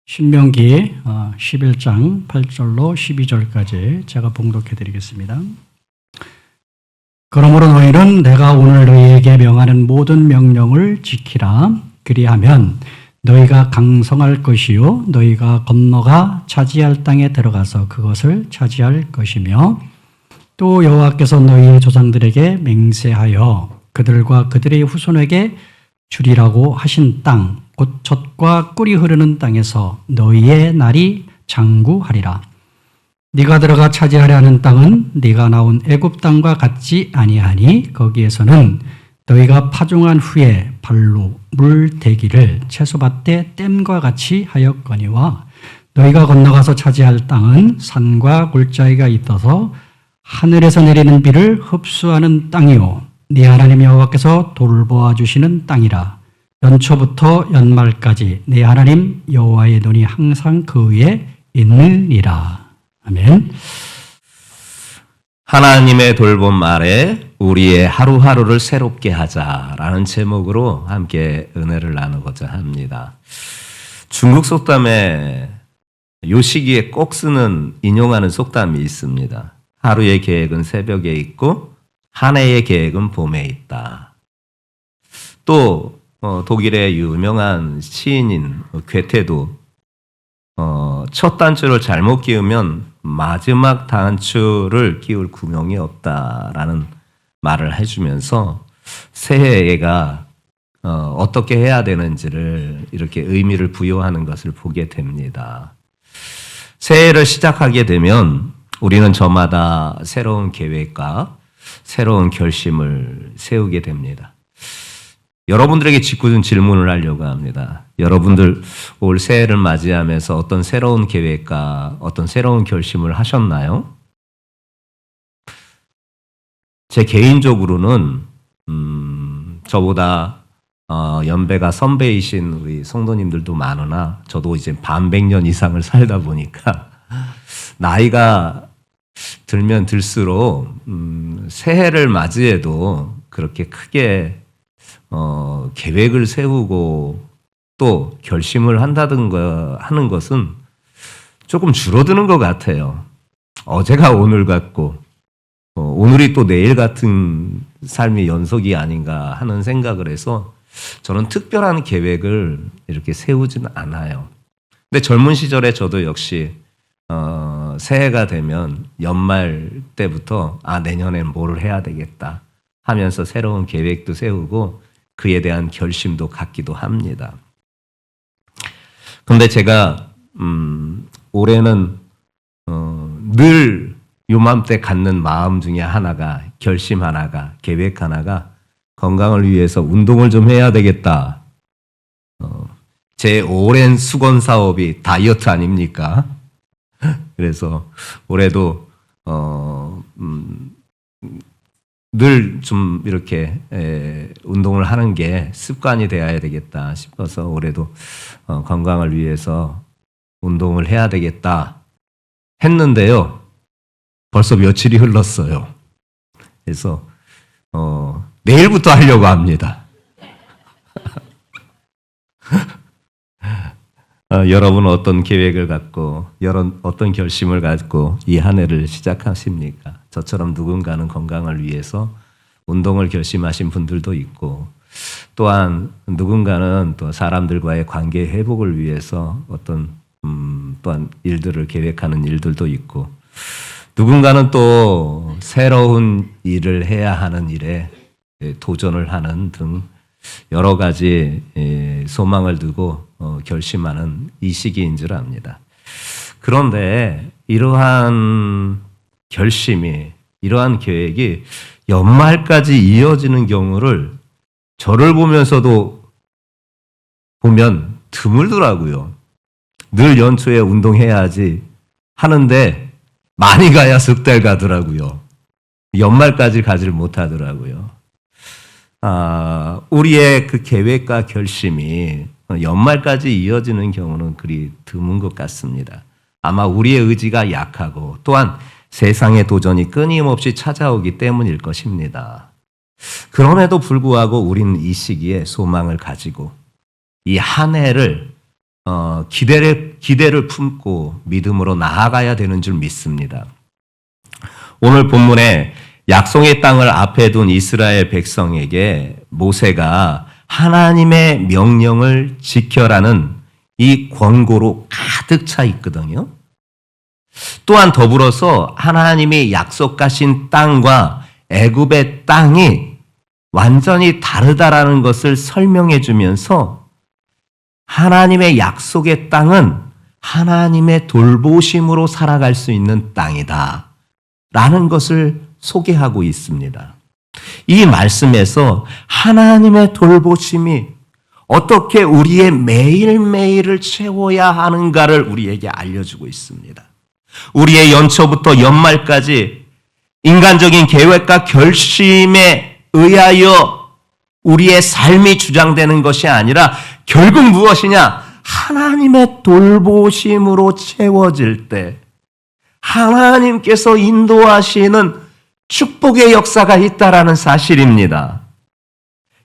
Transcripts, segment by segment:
신명기 11장 8절로 12절까지 제가 봉독해 드리겠습니다. 그러므로 너희는 내가 오늘 너희에게 명하는 모든 명령을 지키라. 그리하면 너희가 강성할 것이요 너희가 건너가 차지할 땅에 들어가서 그것을 차지할 것이며 또 여호와께서 너희의 조상들에게 맹세하여 그들과 그들의 후손에게 주리라고 하신 땅 곧 젖과 꿀이 흐르는 땅에서 너희의 날이 장구하리라. 네가 들어가 차지하려 하는 땅은 네가 나온 애굽 땅과 같지 아니하니 거기에서는 너희가 파종한 후에 발로 물 대기를 채소밭에 댐과 같이 하였거니와 너희가 건너가서 차지할 땅은 산과 골짜기가 있어서 하늘에서 내리는 비를 흡수하는 땅이요 네 하나님 여호와께서 돌보아 주시는 땅이라. 연초부터 연말까지 네 하나님 여호와의 눈이 항상 그 위에 있느니라. 아멘. 하나님의 돌봄 아래 우리의 하루하루를 새롭게 하자라는 제목으로 함께 은혜를 나누고자 합니다. 중국 속담에 요 시기에 꼭 쓰는 인용하는 속담이 있습니다. 하루의 계획은 새벽에 있고 한 해의 계획은 봄에 있다. 또 독일의 유명한 시인인 괴테도 첫 단추를 잘못 끼우면 마지막 단추를 끼울 구멍이 없다라는 말을 해주면서 새해가 어떻게 해야 되는지를 이렇게 의미를 부여하는 것을 보게 됩니다. 새해를 시작하게 되면 우리는 저마다 새로운 계획과 새로운 결심을 세우게 됩니다. 여러분들에게 짓궂은 질문을 하려고 합니다. 여러분들 올 새해를 맞이하면서 어떤 새로운 계획과 어떤 새로운 결심을 하셨나요? 제 개인적으로는 저보다 연배가 선배이신 우리 성도님들도 많으나 저도 이제 반백년 이상을 살다 보니까 나이가 들면 들수록 새해를 맞이해도 그렇게 크게 계획을 세우고 또 결심을 한다든가 하는 것은 조금 줄어드는 것 같아요. 어제가 오늘 같고 오늘이 또 내일 같은 삶의 연속이 아닌가 하는 생각을 해서 저는 특별한 계획을 이렇게 세우지는 않아요. 근데 젊은 시절에 저도 역시 새해가 되면 연말 때부터 내년엔 뭘 해야 되겠다 하면서 새로운 계획도 세우고 그에 대한 결심도 갖기도 합니다. 근데 제가 올해는 늘 요맘때 갖는 마음 중에 하나가, 결심 하나가, 계획 하나가 건강을 위해서 운동을 좀 해야 되겠다. 제 오랜 수건 사업이 다이어트 아닙니까? 그래서 올해도 늘 좀 이렇게 운동을 하는 게 습관이 되어야 되겠다 싶어서 올해도 건강을 위해서 운동을 해야 되겠다 했는데요. 벌써 며칠이 흘렀어요. 그래서 내일부터 하려고 합니다. 여러분은 어떤 계획을 갖고 어떤 결심을 갖고 이 한 해를 시작하십니까? 저처럼 누군가는 건강을 위해서 운동을 결심하신 분들도 있고 또한 누군가는 또 사람들과의 관계 회복을 위해서 어떤 또한 일들을 계획하는 일들도 있고 누군가는 또 새로운 일을 해야 하는 일에 도전을 하는 등 여러 가지 소망을 두고 결심하는 이 시기인 줄 압니다. 그런데 이러한 결심이, 이러한 계획이 연말까지 이어지는 경우를 저를 보면서도 보면 드물더라고요. 늘 연초에 운동해야지 하는데 많이 가야 석 달 가더라고요. 연말까지 가지를 못하더라고요. 우리의 그 계획과 결심이 연말까지 이어지는 경우는 그리 드문 것 같습니다. 아마 우리의 의지가 약하고 또한 세상의 도전이 끊임없이 찾아오기 때문일 것입니다. 그럼에도 불구하고 우리는 이 시기에 소망을 가지고 이 한 해를 기대를 품고 믿음으로 나아가야 되는 줄 믿습니다. 오늘 본문에 약속의 땅을 앞에 둔 이스라엘 백성에게 모세가 하나님의 명령을 지켜라는 이 권고로 가득 차 있거든요. 또한 더불어서 하나님이 약속하신 땅과 애굽의 땅이 완전히 다르다라는 것을 설명해 주면서 하나님의 약속의 땅은 하나님의 돌보심으로 살아갈 수 있는 땅이다 라는 것을 소개하고 있습니다. 이 말씀에서 하나님의 돌보심이 어떻게 우리의 매일매일을 채워야 하는가를 우리에게 알려주고 있습니다. 우리의 연초부터 연말까지 인간적인 계획과 결심에 의하여 우리의 삶이 주장되는 것이 아니라 결국 무엇이냐? 하나님의 돌보심으로 채워질 때 하나님께서 인도하시는 축복의 역사가 있다라는 사실입니다.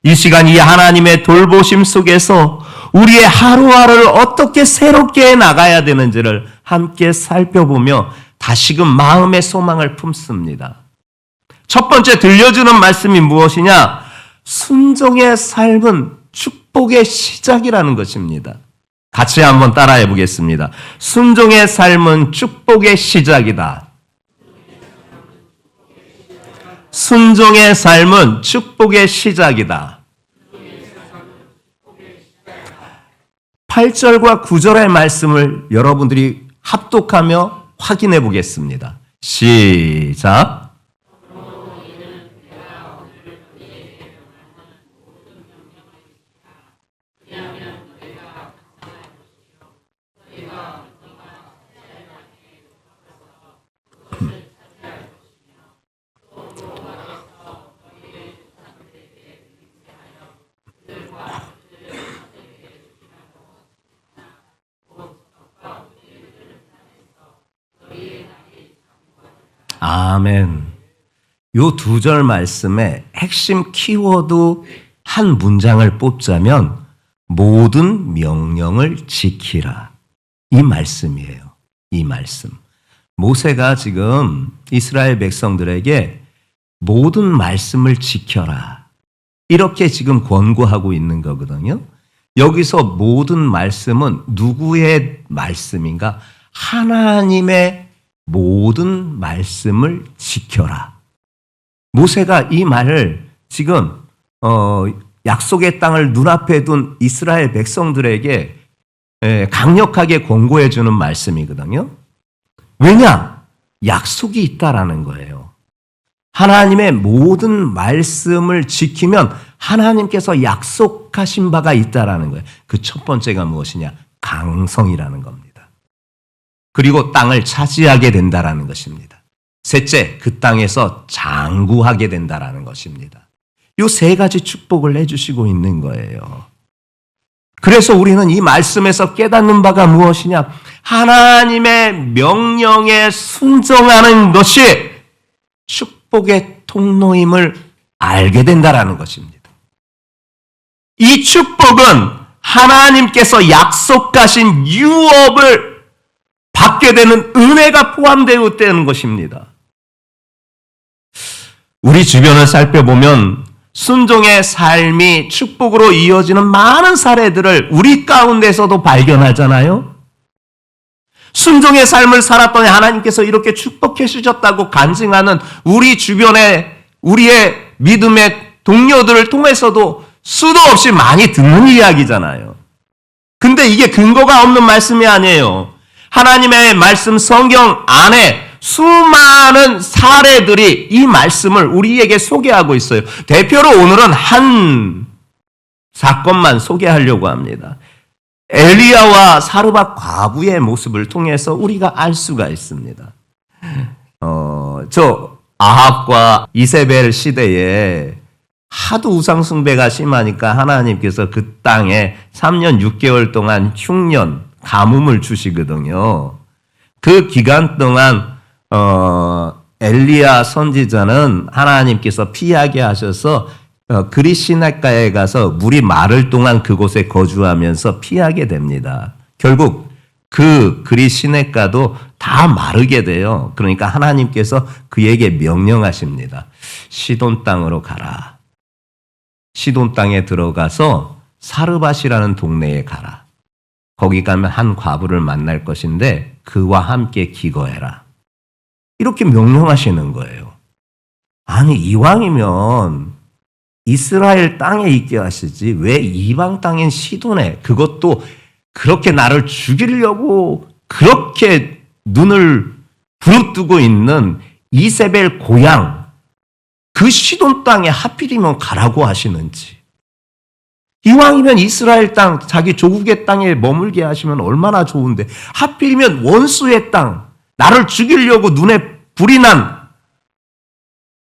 이 시간 이 하나님의 돌보심 속에서 우리의 하루하루를 어떻게 새롭게 나가야 되는지를 함께 살펴보며 다시금 마음의 소망을 품습니다. 첫 번째 들려주는 말씀이 무엇이냐? 순종의 삶은 축복의 시작이라는 것입니다. 같이 한번 따라해 보겠습니다. 순종의 삶은 축복의 시작이다. 순종의 삶은 축복의 시작이다. 8절과 9절의 말씀을 여러분들이 합독하며 확인해 보겠습니다. 시작. 아멘. 요 두 절 말씀의 핵심 키워드 한 문장을 뽑자면 모든 명령을 지키라. 이 말씀이에요. 이 말씀. 모세가 지금 이스라엘 백성들에게 모든 말씀을 지켜라. 이렇게 지금 권고하고 있는 거거든요. 여기서 모든 말씀은 누구의 말씀인가? 하나님의 모든 말씀을 지켜라. 모세가 이 말을 지금 약속의 땅을 눈앞에 둔 이스라엘 백성들에게 강력하게 권고해 주는 말씀이거든요. 왜냐? 약속이 있다라는 거예요. 하나님의 모든 말씀을 지키면 하나님께서 약속하신 바가 있다라는 거예요. 그 첫 번째가 무엇이냐? 강성이라는 겁니다. 그리고 땅을 차지하게 된다라는 것입니다. 셋째, 그 땅에서 장구하게 된다라는 것입니다. 이 세 가지 축복을 해주시고 있는 거예요. 그래서 우리는 이 말씀에서 깨닫는 바가 무엇이냐? 하나님의 명령에 순종하는 것이 축복의 통로임을 알게 된다라는 것입니다. 이 축복은 하나님께서 약속하신 유업을 받게 되는 은혜가 포함되어 있다는 것입니다. 우리 주변을 살펴보면 순종의 삶이 축복으로 이어지는 많은 사례들을 우리 가운데서도 발견하잖아요. 순종의 삶을 살았더니 하나님께서 이렇게 축복해 주셨다고 간증하는 우리 주변에 우리의 믿음의 동료들을 통해서도 수도 없이 많이 듣는 이야기잖아요. 근데 이게 근거가 없는 말씀이 아니에요. 하나님의 말씀 성경 안에 수많은 사례들이 이 말씀을 우리에게 소개하고 있어요. 대표로 오늘은 한 사건만 소개하려고 합니다. 엘리야와 사르밧 과부의 모습을 통해서 우리가 알 수가 있습니다. 저 아합과 이세벨 시대에 하도 우상 숭배가 심하니까 하나님께서 그 땅에 3년 6개월 동안 흉년, 가뭄을 주시거든요. 그 기간 동안 엘리야 선지자는 하나님께서 피하게 하셔서 그릿 시냇가에 가서 물이 마를 동안 그곳에 거주하면서 피하게 됩니다. 결국 그 그리 시냇가도 다 마르게 돼요. 그러니까 하나님께서 그에게 명령하십니다. 시돈 땅으로 가라. 시돈 땅에 들어가서 사르밧이라는 동네에 가라. 거기 가면 한 과부를 만날 것인데 그와 함께 기거해라. 이렇게 명령하시는 거예요. 아니 이왕이면 이스라엘 땅에 있게 하시지 왜 이방 땅인 시돈에, 그것도 그렇게 나를 죽이려고 그렇게 눈을 부릅뜨고 있는 이세벨 고향 그 시돈 땅에 하필이면 가라고 하시는지. 이왕이면 이스라엘 땅, 자기 조국의 땅에 머물게 하시면 얼마나 좋은데 하필이면 원수의 땅, 나를 죽이려고 눈에 불이 난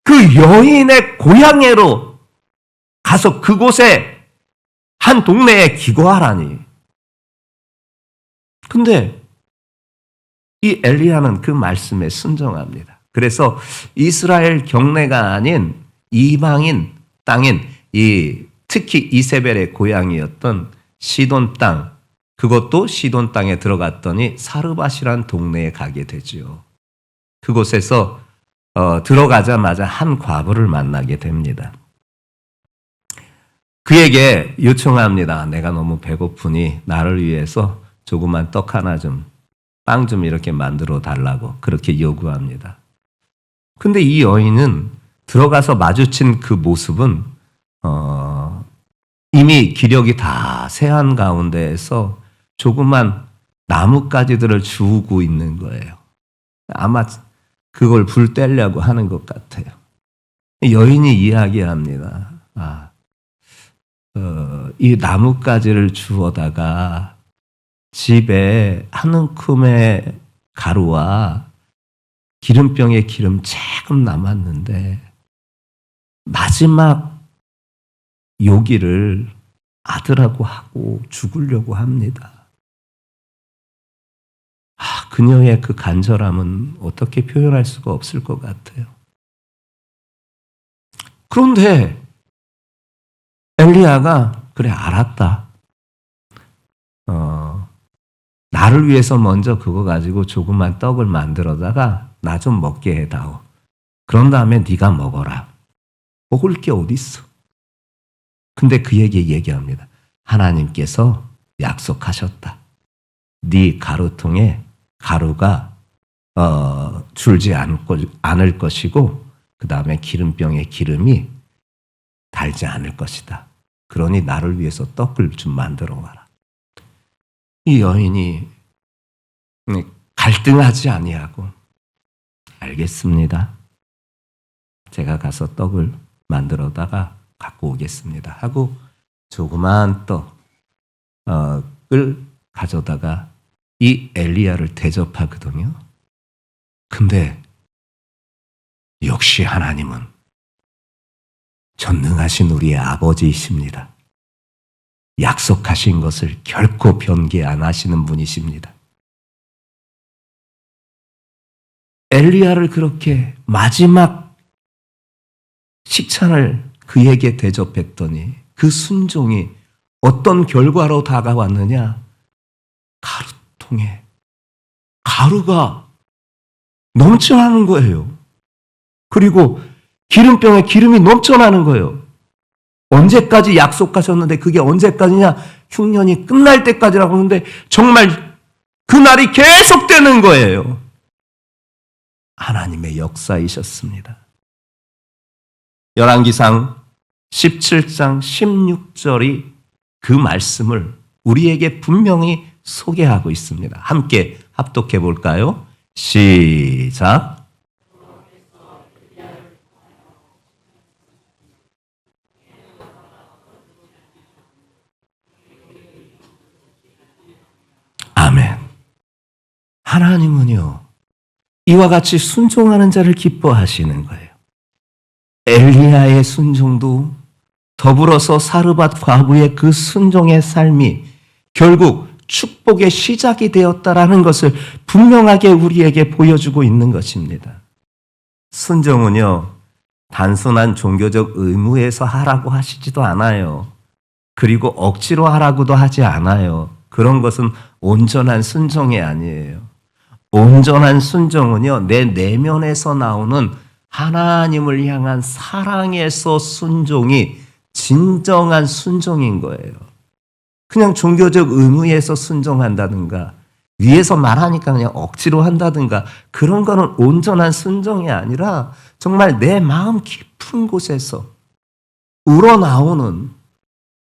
그 여인의 고향에로 가서 그곳에 한 동네에 기거하라니. 근데 이 엘리야는 그 말씀에 순종합니다. 그래서 이스라엘 경내가 아닌 이방인 땅인 특히 이세벨의 고향이었던 시돈 땅, 그것도 시돈 땅에 들어갔더니 사르밧이란 동네에 가게 되지요. 그곳에서 들어가자마자 한 과부를 만나게 됩니다. 그에게 요청합니다. 내가 너무 배고프니 나를 위해서 조그만 떡 하나 좀, 빵 좀 이렇게 만들어 달라고 그렇게 요구합니다. 근데 이 여인은 들어가서 마주친 그 모습은 이미 기력이 다 쇠한 가운데에서 조그만 나뭇가지들을 주우고 있는 거예요. 아마 그걸 불 떼려고 하는 것 같아요. 여인이 이야기합니다. 이 나뭇가지를 주워다가 집에 한 움큼의 가루와 기름병에 기름 조금 남았는데 마지막 요기를 아들하고 하고 죽으려고 합니다. 그녀의 그 간절함은 어떻게 표현할 수가 없을 것 같아요. 그런데 엘리야가 그래 알았다. 나를 위해서 먼저 그거 가지고 조그만 떡을 만들어다가 나 좀 먹게 해다오. 그런 다음에 네가 먹어라. 먹을 게 어딨어. 근데 그에게 얘기합니다. 하나님께서 약속하셨다. 네 가루통에 가루가 줄지 않을 것이고 그 다음에 기름병에 기름이 달지 않을 것이다. 그러니 나를 위해서 떡을 좀 만들어 와라. 이 여인이 갈등하지 아니하고 알겠습니다. 제가 가서 떡을 만들어다가 갖고 오겠습니다 하고 조그만 떡을 가져다가 이 엘리야를 대접하거든요. 근데 역시 하나님은 전능하신 우리의 아버지이십니다. 약속하신 것을 결코 변개 안 하시는 분이십니다. 엘리야를 그렇게 마지막 식찬을 그에게 대접했더니 그 순종이 어떤 결과로 다가왔느냐? 가루통에 가루가 넘쳐나는 거예요. 그리고 기름병에 기름이 넘쳐나는 거예요. 언제까지 약속하셨는데 그게 언제까지냐? 흉년이 끝날 때까지라고 하는데 정말 그 날이 계속되는 거예요. 하나님의 역사이셨습니다. 열왕기상 17장 16절이 그 말씀을 우리에게 분명히 소개하고 있습니다. 함께 합독해 볼까요? 시작. 아멘. 하나님은요, 이와 같이 순종하는 자를 기뻐하시는 거예요. 엘리야의 순종도 더불어서 사르밧 과부의 그 순종의 삶이 결국 축복의 시작이 되었다라는 것을 분명하게 우리에게 보여주고 있는 것입니다. 순종은요, 단순한 종교적 의무에서 하라고 하시지도 않아요. 그리고 억지로 하라고도 하지 않아요. 그런 것은 온전한 순종이 아니에요. 온전한 순종은요, 내 내면에서 나오는 하나님을 향한 사랑에서 순종이 진정한 순종인 거예요. 그냥 종교적 의무에서 순종한다든가, 위에서 말하니까 그냥 억지로 한다든가, 그런 거는 온전한 순종이 아니라 정말 내 마음 깊은 곳에서 우러나오는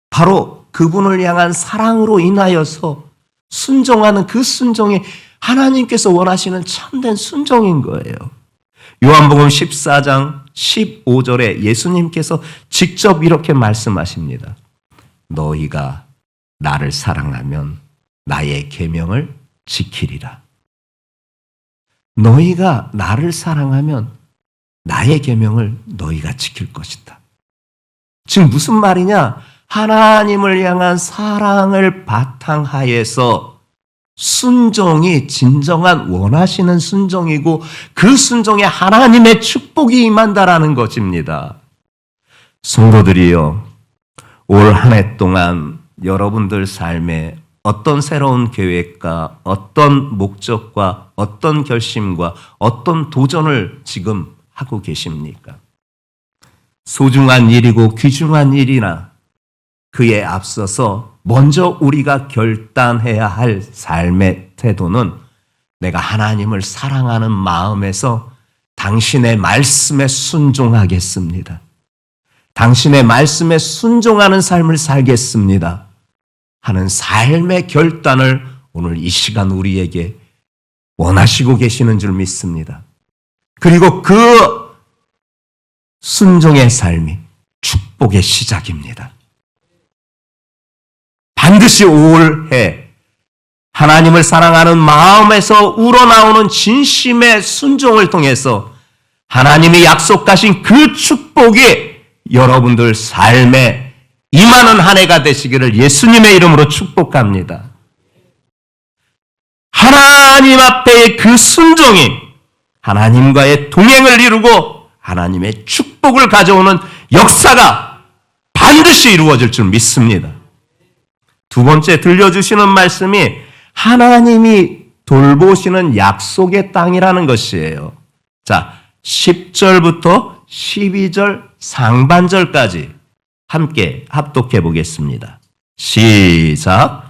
바로 그분을 향한 사랑으로 인하여서 순종하는 그 순종이 하나님께서 원하시는 참된 순종인 거예요. 요한복음 14장 15절에 예수님께서 직접 이렇게 말씀하십니다. 너희가 나를 사랑하면 나의 계명을 지키리라. 너희가 나를 사랑하면 나의 계명을 너희가 지킬 것이다. 지금 무슨 말이냐? 하나님을 향한 사랑을 바탕하에서 순종이 진정한 원하시는 순종이고 그 순종에 하나님의 축복이 임한다라는 것입니다. 성도들이요, 올 한 해 동안 여러분들 삶에 어떤 새로운 계획과 어떤 목적과 어떤 결심과 어떤 도전을 지금 하고 계십니까? 소중한 일이고 귀중한 일이나 그에 앞서서 먼저 우리가 결단해야 할 삶의 태도는 내가 하나님을 사랑하는 마음에서 당신의 말씀에 순종하겠습니다. 당신의 말씀에 순종하는 삶을 살겠습니다 하는 삶의 결단을 오늘 이 시간 우리에게 원하시고 계시는 줄 믿습니다. 그리고 그 순종의 삶이 축복의 시작입니다. 반드시 올해 하나님을 사랑하는 마음에서 우러나오는 진심의 순종을 통해서 하나님이 약속하신 그 축복이 여러분들 삶에 임하는 한 해가 되시기를 예수님의 이름으로 축복합니다. 하나님 앞에의 그 순종이 하나님과의 동행을 이루고 하나님의 축복을 가져오는 역사가 반드시 이루어질 줄 믿습니다. 두 번째 들려주시는 말씀이 하나님이 돌보시는 약속의 땅이라는 것이에요. 자, 10절부터 12절 상반절까지 함께 합독해 보겠습니다. 시작.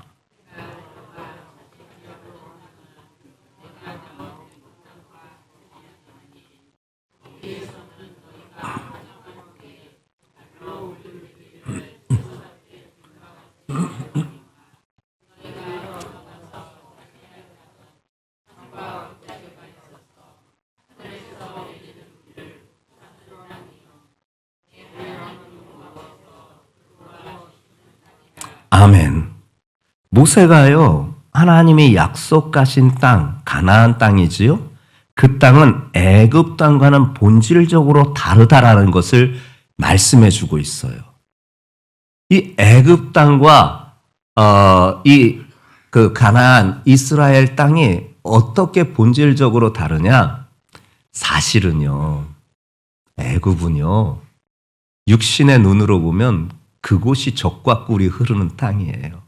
아멘. 모세가요, 하나님이 약속하신 땅, 가나안 땅이지요. 그 땅은 애굽 땅과는 본질적으로 다르다라는 것을 말씀해 주고 있어요. 이 애굽 땅과 그 가나안 이스라엘 땅이 어떻게 본질적으로 다르냐? 사실은요, 애굽은요, 육신의 눈으로 보면 그곳이 젖과 꿀이 흐르는 땅이에요.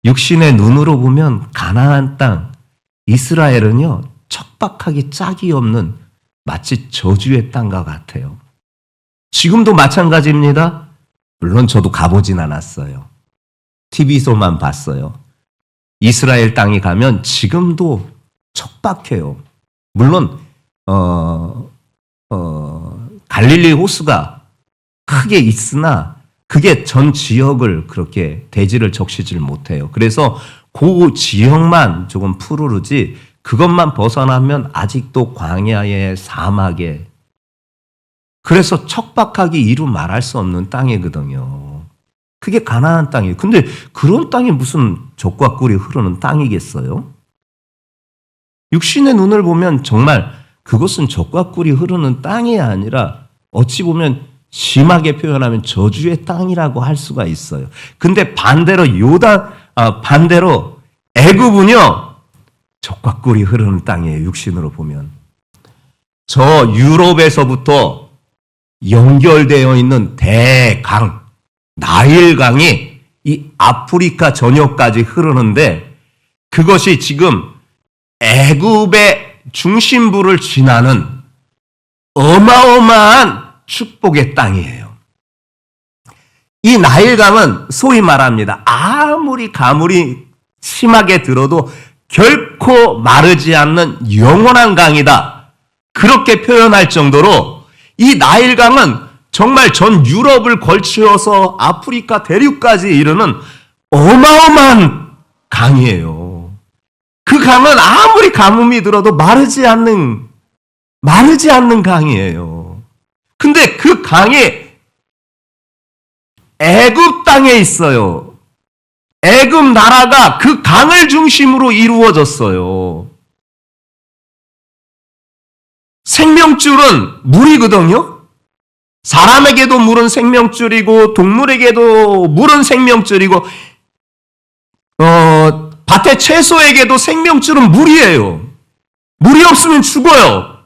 육신의 눈으로 보면 가나안 땅, 이스라엘은요, 척박하기 짝이 없는 마치 저주의 땅과 같아요. 지금도 마찬가지입니다. 물론 저도 가보진 않았어요. TV에서만 봤어요. 이스라엘 땅에 가면 지금도 척박해요. 물론 갈릴리 호수가 크게 있으나 그게 전 지역을 그렇게 대지를 적시질 못해요. 그래서 그 지역만 조금 푸르르지 그것만 벗어나면 아직도 광야에 사막에, 그래서 척박하기 이루 말할 수 없는 땅이거든요. 그게 가나안 땅이에요. 근데 그런 땅이 무슨 젖과 꿀이 흐르는 땅이겠어요? 육신의 눈을 보면 정말 그것은 젖과 꿀이 흐르는 땅이 아니라 어찌 보면 심하게 표현하면 저주의 땅이라고 할 수가 있어요. 근데 반대로 반대로 애굽은요, 젖과 꿀이 흐르는 땅이에요. 육신으로 보면. 저 유럽에서부터 연결되어 있는 대강, 나일강이 이 아프리카 전역까지 흐르는데 그것이 지금 애굽의 중심부를 지나는 어마어마한 축복의 땅이에요. 이 나일강은 소위 말합니다. 아무리 가물이 심하게 들어도 결코 마르지 않는 영원한 강이다. 그렇게 표현할 정도로 이 나일강은 정말 전 유럽을 걸치어서 아프리카 대륙까지 이르는 어마어마한 강이에요. 그 강은 아무리 가뭄이 들어도 마르지 않는 강이에요. 근데 그 강이 애굽 땅에 있어요. 애굽 나라가 그 강을 중심으로 이루어졌어요. 생명줄은 물이거든요. 사람에게도 물은 생명줄이고 동물에게도 물은 생명줄이고 밭의 채소에게도 생명줄은 물이에요. 물이 없으면 죽어요.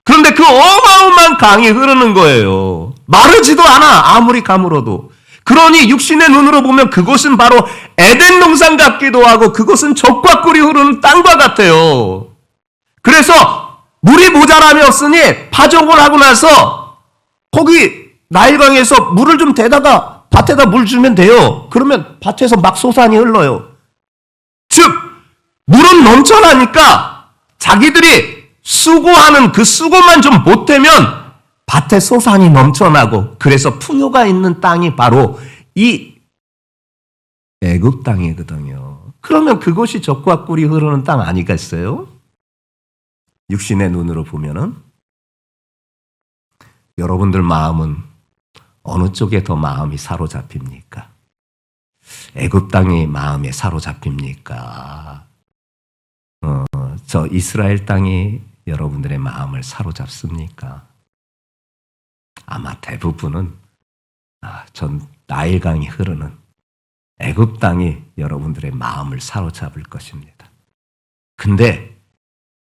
그런데 그 어마어마한 강이 흐르는 거예요. 마르지도 않아. 아무리 가물어도. 그러니 육신의 눈으로 보면 그곳은 바로 에덴 동산 같기도 하고 그곳은 젖과 꿀이 흐르는 땅과 같아요. 그래서 물이 모자람이 없으니 파종을 하고 나서 거기 나일강에서 물을 좀 대다가 밭에다 물 주면 돼요. 그러면 밭에서 막 솟아니 흘러요. 즉 물은 넘쳐나니까 자기들이 수고하는 그 수고만 좀 보태면 밭에 솟아니 넘쳐나고 그래서 풍요가 있는 땅이 바로 이 애굽 땅이거든요. 그러면 그것이 젖과 꿀이 흐르는 땅 아니겠어요? 육신의 눈으로 보면은 여러분들 마음은 어느 쪽에 더 마음이 사로잡힙니까? 애굽 땅이 마음에 사로잡힙니까? 저 이스라엘 땅이 여러분들의 마음을 사로잡습니까? 아마 대부분은 전 나일강이 흐르는 애굽 땅이 여러분들의 마음을 사로잡을 것입니다. 근데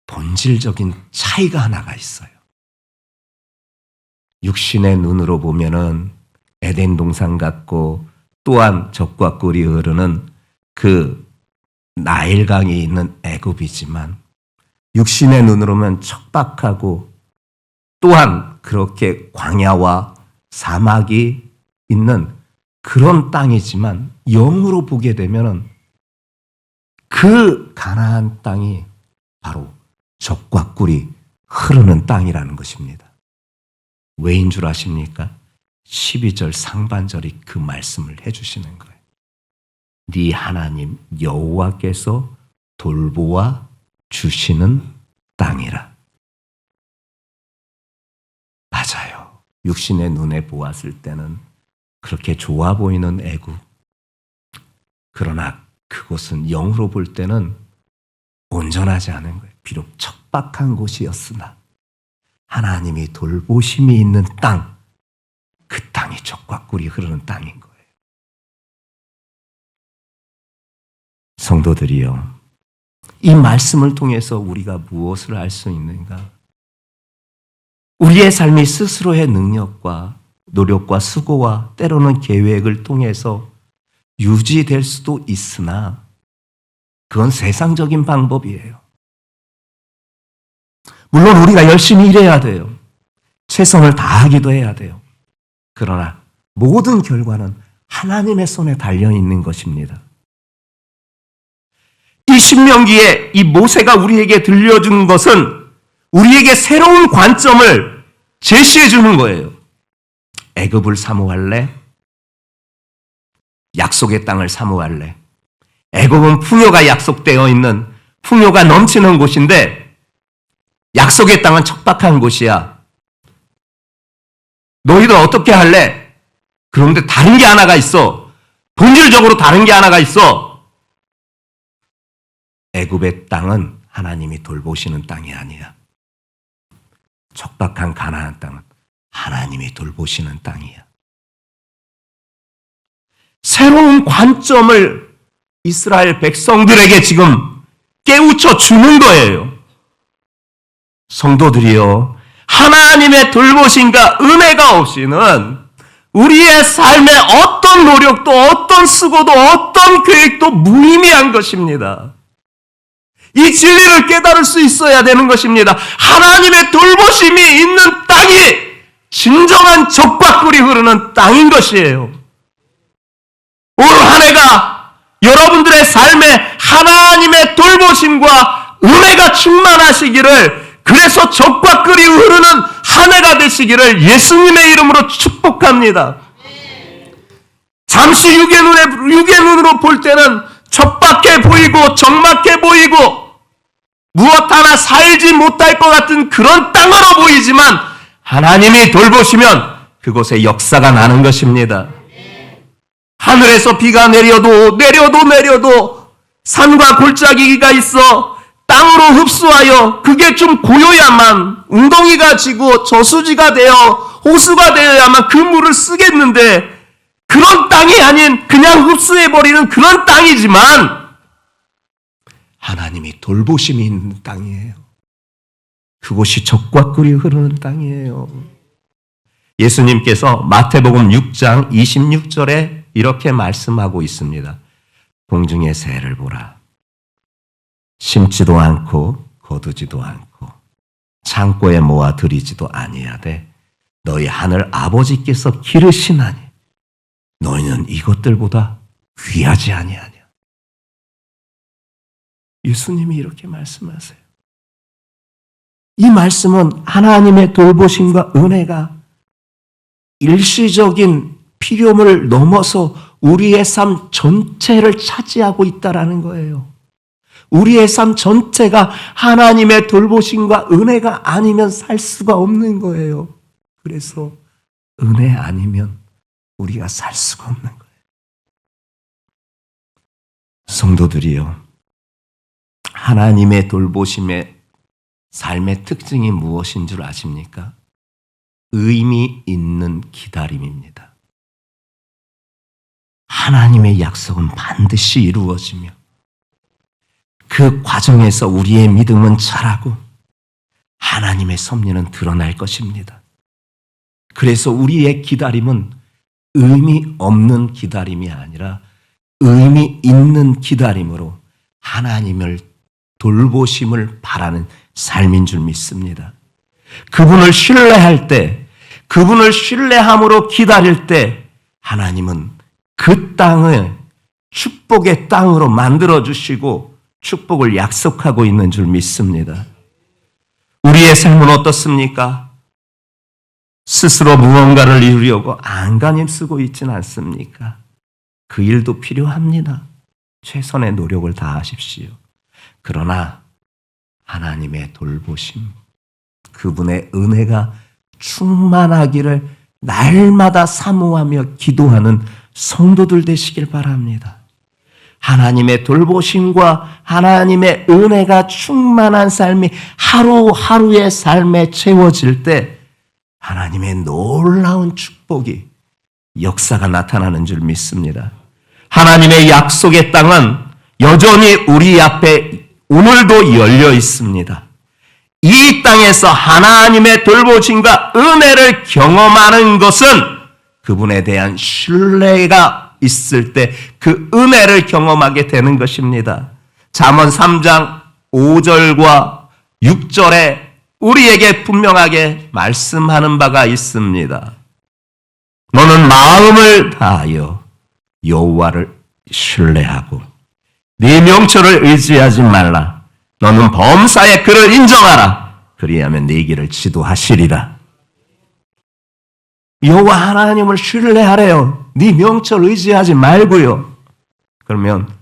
본질적인 차이가 하나가 있어요. 육신의 눈으로 보면은 에덴 동산 같고 또한 젖과 꿀이 흐르는 그 나일강이 있는 애굽이지만 육신의 눈으로는 척박하고 또한 그렇게 광야와 사막이 있는 그런 땅이지만 영으로 보게 되면은 그 가나안 땅이 바로 젖과 꿀이 흐르는 땅이라는 것입니다. 왜인 줄 아십니까? 12절 상반절이 그 말씀을 해주시는 거예요. 네 하나님 여호와께서 돌보아 주시는 땅이라. 맞아요. 육신의 눈에 보았을 때는 그렇게 좋아 보이는 애굽. 그러나 그곳은 영으로 볼 때는 온전하지 않은 거예요. 비록 척박한 곳이었으나 하나님이 돌보심이 있는 땅, 그 땅이 젖과 꿀이 흐르는 땅인 거예요. 성도들이요, 이 말씀을 통해서 우리가 무엇을 알 수 있는가? 우리의 삶이 스스로의 능력과 노력과 수고와 때로는 계획을 통해서 유지될 수도 있으나 그건 세상적인 방법이에요. 물론 우리가 열심히 일해야 돼요. 최선을 다하기도 해야 돼요. 그러나 모든 결과는 하나님의 손에 달려있는 것입니다. 이 신명기에 이 모세가 우리에게 들려준 것은 우리에게 새로운 관점을 제시해 주는 거예요. 애굽을 사모할래? 약속의 땅을 사모할래? 애굽은 풍요가 약속되어 있는 풍요가 넘치는 곳인데 약속의 땅은 척박한 곳이야. 너희들 어떻게 할래? 그런데 다른 게 하나가 있어. 본질적으로 다른 게 하나가 있어. 애굽의 땅은 하나님이 돌보시는 땅이 아니야. 척박한 가나안 땅은 하나님이 돌보시는 땅이야. 새로운 관점을 이스라엘 백성들에게 지금 깨우쳐 주는 거예요. 성도들이요, 하나님의 돌보심과 은혜가 없이는 우리의 삶에 어떤 노력도 어떤 수고도 어떤 계획도 무의미한 것입니다. 이 진리를 깨달을 수 있어야 되는 것입니다. 하나님의 돌보심이 있는 땅이 진정한 젖과 꿀이 흐르는 땅인 것이에요. 올 한 해가 여러분들의 삶에 하나님의 돌보심과 은혜가 충만하시기를, 그래서 젖과 꿀이 흐르는 한 해가 되시기를 예수님의 이름으로 축복합니다. 잠시 육의 눈으로 볼 때는 척박해 보이고 적막해 보이고 무엇 하나 살지 못할 것 같은 그런 땅으로 보이지만 하나님이 돌보시면 그곳에 역사가 나는 것입니다. 하늘에서 비가 내려도 산과 골짜기가 있어 땅으로 흡수하여 그게 좀 고여야만 웅덩이가 지고 저수지가 되어 호수가 되어야만 그 물을 쓰겠는데, 그런 땅이 아닌 그냥 흡수해버리는 그런 땅이지만 하나님이 돌보심이 있는 땅이에요. 그곳이 젖과 꿀이 흐르는 땅이에요. 예수님께서 마태복음 6장 26절에 이렇게 말씀하고 있습니다. 공중의 새를 보라. 심지도 않고 거두지도 않고 창고에 모아 들이지도 아니하되 너희 하늘 아버지께서 기르시나니 너희는 이것들보다 귀하지 아니하냐. 예수님이 이렇게 말씀하세요. 이 말씀은 하나님의 돌보심과 은혜가 일시적인 필요를 넘어서 우리의 삶 전체를 차지하고 있다라는 거예요. 우리의 삶 전체가 하나님의 돌보심과 은혜가 아니면 살 수가 없는 거예요. 그래서 은혜 아니면 우리가 살 수가 없는 거예요. 성도들이요, 하나님의 돌보심의 삶의 특징이 무엇인 줄 아십니까? 의미 있는 기다림입니다. 하나님의 약속은 반드시 이루어지며 그 과정에서 우리의 믿음은 자라고 하나님의 섭리는 드러날 것입니다. 그래서 우리의 기다림은 의미 없는 기다림이 아니라 의미 있는 기다림으로 하나님을 돌보심을 바라는 삶인 줄 믿습니다. 그분을 신뢰할 때, 그분을 신뢰함으로 기다릴 때 하나님은 그 땅을 축복의 땅으로 만들어주시고 축복을 약속하고 있는 줄 믿습니다. 우리의 삶은 어떻습니까? 스스로 무언가를 이루려고 안간힘 쓰고 있지는 않습니까? 그 일도 필요합니다. 최선의 노력을 다하십시오. 그러나 하나님의 돌보심, 그분의 은혜가 충만하기를 날마다 사모하며 기도하는 성도들 되시길 바랍니다. 하나님의 돌보심과 하나님의 은혜가 충만한 삶이 하루하루의 삶에 채워질 때 하나님의 놀라운 축복이, 역사가 나타나는 줄 믿습니다. 하나님의 약속의 땅은 여전히 우리 앞에 오늘도 열려 있습니다. 이 땅에서 하나님의 돌보심과 은혜를 경험하는 것은 그분에 대한 신뢰가 있을 때 그 은혜를 경험하게 되는 것입니다. 잠언 3장 5절과 6절에 우리에게 분명하게 말씀하는 바가 있습니다. 너는 마음을 다하여 여호와를 신뢰하고 네 명철을 의지하지 말라. 너는 범사에 그를 인정하라. 그리하면 네 길을 지도하시리라. 여호와 하나님을 신뢰하래요. 네 명철 의지하지 말고요. 그러면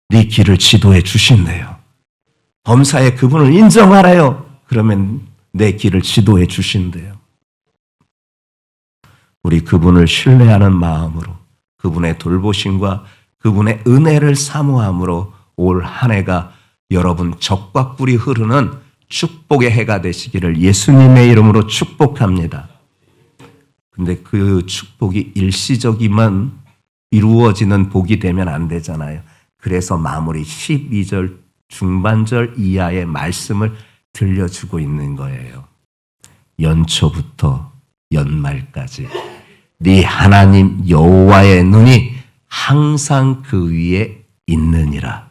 네 길을 지도해 주신대요. 범사에 그분을 인정하래요. 그러면 내 길을 지도해 주신대요. 우리 그분을 신뢰하는 마음으로 그분의 돌보심과 그분의 은혜를 사모함으로 올 한 해가 여러분 젖과 꿀이 흐르는 축복의 해가 되시기를 예수님의 이름으로 축복합니다. 근데 그 축복이 일시적이만 이루어지는 복이 되면 안 되잖아요. 그래서 마무리 12절 중반절 이하의 말씀을 들려주고 있는 거예요. 연초부터 연말까지 네 하나님 여호와의 눈이 항상 그 위에 있느니라.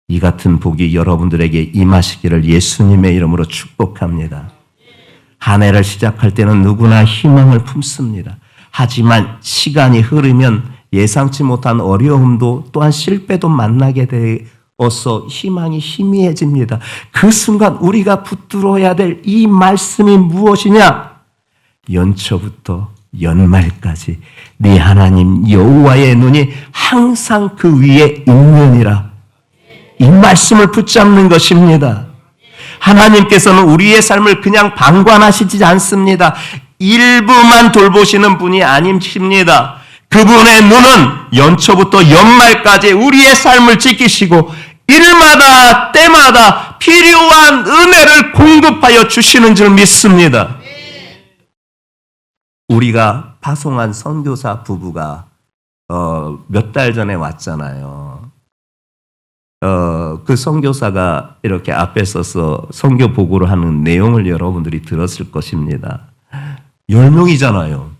이 같은 복이 여러분들에게 임하시기를 예수님의 이름으로 축복합니다. 한 해를 시작할 때는 누구나 희망을 품습니다. 하지만 시간이 흐르면 예상치 못한 어려움도 또한 실패도 만나게 되어서 희망이 희미해집니다. 그 순간 우리가 붙들어야 될 이 말씀이 무엇이냐? 연초부터 연말까지 네 하나님 여호와의 눈이 항상 그 위에 있느니라. 이 말씀을 붙잡는 것입니다. 하나님께서는 우리의 삶을 그냥 방관하시지 않습니다. 일부만 돌보시는 분이 아니십니다. 그분의 눈은 연초부터 연말까지 우리의 삶을 지키시고 일마다 때마다 필요한 은혜를 공급하여 주시는 줄 믿습니다. 우리가 파송한 선교사 부부가 몇 달 전에 왔잖아요. 그 선교사가 이렇게 앞에 서서 선교 보고를 하는 내용을 여러분들이 들었을 것입니다. 10명이잖아요.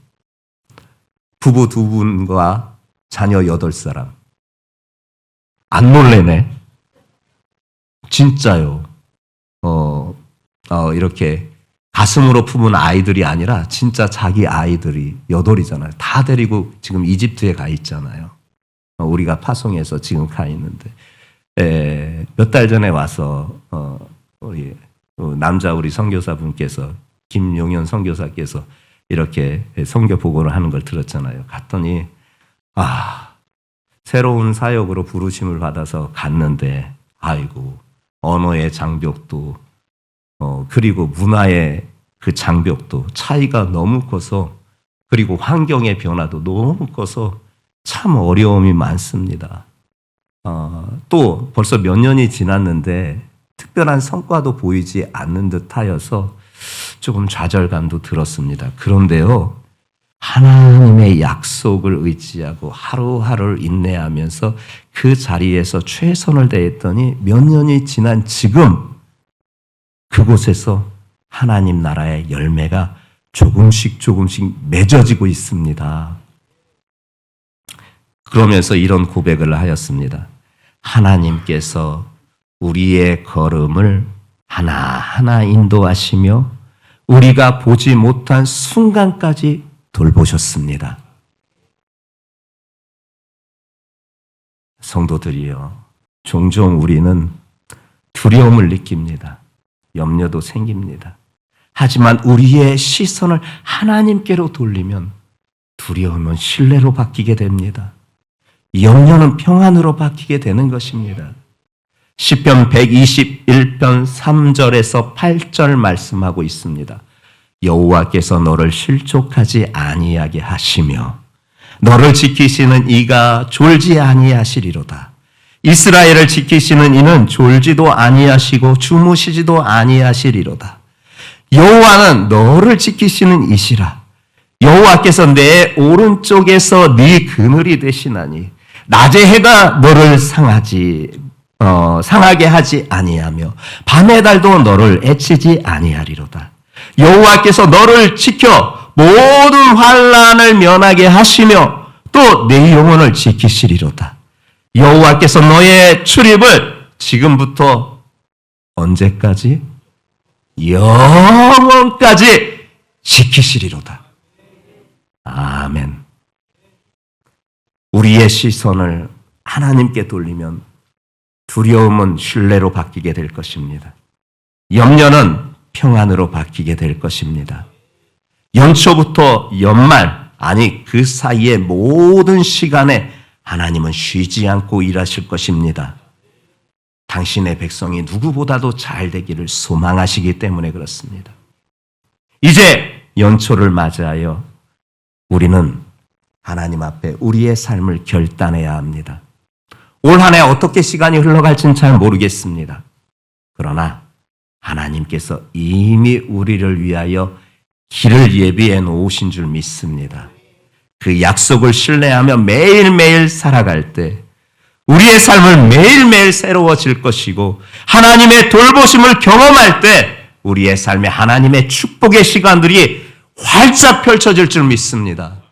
부부 2분과 자녀 8사람. 안 놀래네. 진짜요. 이렇게 가슴으로 품은 아이들이 아니라 진짜 자기 아이들이 8이잖아요. 다 데리고 지금 이집트에 가 있잖아요. 우리가 파송해서 지금 가 있는데. 몇 달 전에 와서 우리 남자 우리 선교사분께서 김용현 선교사께서 이렇게 선교 보고를 하는 걸 들었잖아요. 갔더니 새로운 사역으로 부르심을 받아서 갔는데 아이고 언어의 장벽도 그리고 문화의 그 장벽도 차이가 너무 커서 그리고 환경의 변화도 너무 커서 참 어려움이 많습니다. 또 벌써 몇 년이 지났는데 특별한 성과도 보이지 않는 듯하여서 조금 좌절감도 들었습니다. 그런데요, 하나님의 약속을 의지하고 하루하루를 인내하면서 그 자리에서 최선을 다했더니 몇 년이 지난 지금 그곳에서 하나님 나라의 열매가 조금씩 맺어지고 있습니다. 그러면서 이런 고백을 하였습니다. 하나님께서 우리의 걸음을 하나하나 인도하시며 우리가 보지 못한 순간까지 돌보셨습니다. 성도들이여, 종종 우리는 두려움을 느낍니다. 염려도 생깁니다. 하지만 우리의 시선을 하나님께로 돌리면 두려움은 신뢰로 바뀌게 됩니다. 염려는 평안으로 바뀌게 되는 것입니다. 시편 121편 3절에서 8절 말씀하고 있습니다. 여호와께서 너를 실족하지 아니하게 하시며 너를 지키시는 이가 졸지 아니하시리로다. 이스라엘을 지키시는 이는 졸지도 아니하시고 주무시지도 아니하시리로다. 여호와는 너를 지키시는 이시라. 여호와께서 내 오른쪽에서 네 그늘이 되시나니 낮의 해가 너를 상하게 하지 아니하며 밤의 달도 너를 해치지 아니하리로다. 여호와께서 너를 지켜 모든 환난을 면하게 하시며 또 내 영혼을 지키시리로다. 여호와께서 너의 출입을 지금부터 언제까지? 영원까지 지키시리로다. 아멘. 우리의 시선을 하나님께 돌리면 두려움은 신뢰로 바뀌게 될 것입니다. 염려는 평안으로 바뀌게 될 것입니다. 연초부터 연말, 아니 그 사이의 모든 시간에 하나님은 쉬지 않고 일하실 것입니다. 당신의 백성이 누구보다도 잘 되기를 소망하시기 때문에 그렇습니다. 이제 연초를 맞이하여 우리는 하나님 앞에 우리의 삶을 결단해야 합니다. 올 한 해 어떻게 시간이 흘러갈지는 잘 모르겠습니다. 그러나 하나님께서 이미 우리를 위하여 길을 예비해 놓으신 줄 믿습니다. 그 약속을 신뢰하며 매일매일 살아갈 때 우리의 삶은 매일매일 새로워질 것이고 하나님의 돌보심을 경험할 때 우리의 삶에 하나님의 축복의 시간들이 활짝 펼쳐질 줄 믿습니다.